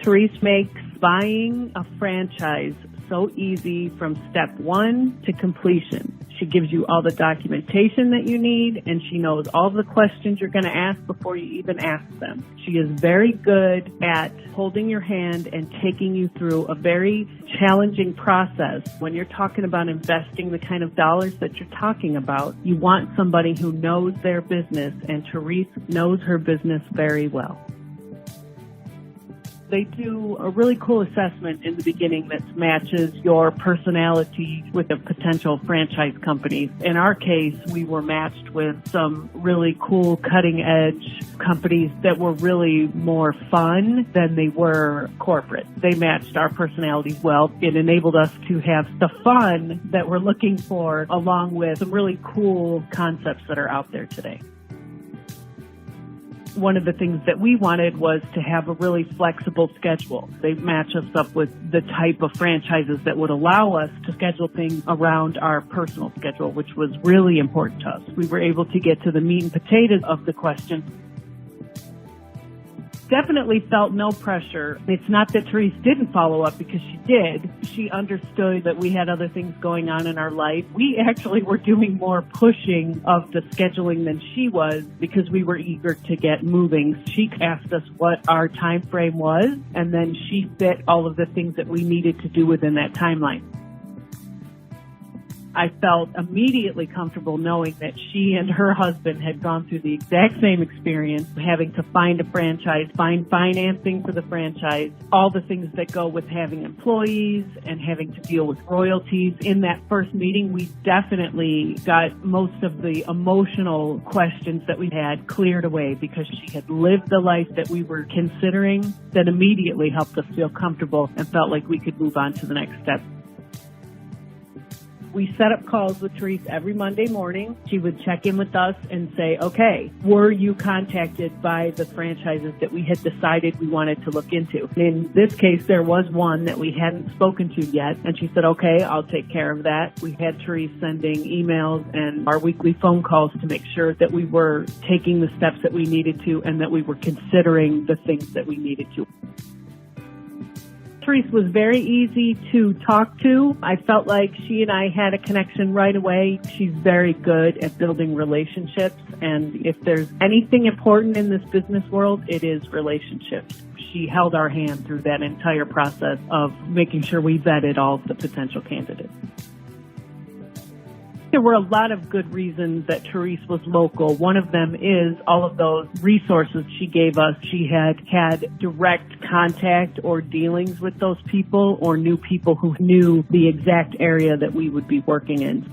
Therese makes buying a franchise so easy from step one to completion. She gives you all the documentation that you need, and she knows all the questions you're going to ask before you even ask them. She is very good at holding your hand and taking you through a very challenging process. When you're talking about investing the kind of dollars that you're talking about, you want somebody who knows their business, and Therese knows her business very well. They do a really cool assessment in the beginning that matches your personality with a potential franchise company. In our case, we were matched with some really cool cutting-edge companies that were really more fun than they were corporate. They matched our personalities well. It enabled us to have the fun that we're looking for, along with some really cool concepts that are out there today. One of the things that we wanted was to have a really flexible schedule. They match us up with the type of franchises that would allow us to schedule things around our personal schedule, which was really important to us. We were able to get to the meat and potatoes of the question. Definitely felt no pressure. It's not that Therese didn't follow up, because she did. She understood that we had other things going on in our life. We actually were doing more pushing of the scheduling than she was, because we were eager to get moving. She asked us what our time frame was, and then she fit all of the things that we needed to do within that timeline. I felt immediately comfortable knowing that she and her husband had gone through the exact same experience, having to find a franchise, find financing for the franchise, all the things that go with having employees and having to deal with royalties. In that first meeting, we definitely got most of the emotional questions that we had cleared away, because she had lived the life that we were considering. That immediately helped us feel comfortable and felt like we could move on to the next step. We set up calls with Therese every Monday morning. She would check in with us and say, okay, were you contacted by the franchises that we had decided we wanted to look into? In this case, there was one that we hadn't spoken to yet, and she said, okay, I'll take care of that. We had Therese sending emails and our weekly phone calls to make sure that we were taking the steps that we needed to, and that we were considering the things that we needed to. Therese was very easy to talk to. I felt like she and I had a connection right away. She's very good at building relationships, and if there's anything important in this business world, it is relationships. She held our hand through that entire process of making sure we vetted all of the potential candidates. There were a lot of good reasons that Therese was local. One of them is all of those resources she gave us. She had direct contact or dealings with those people, or knew people who knew the exact area that we would be working in.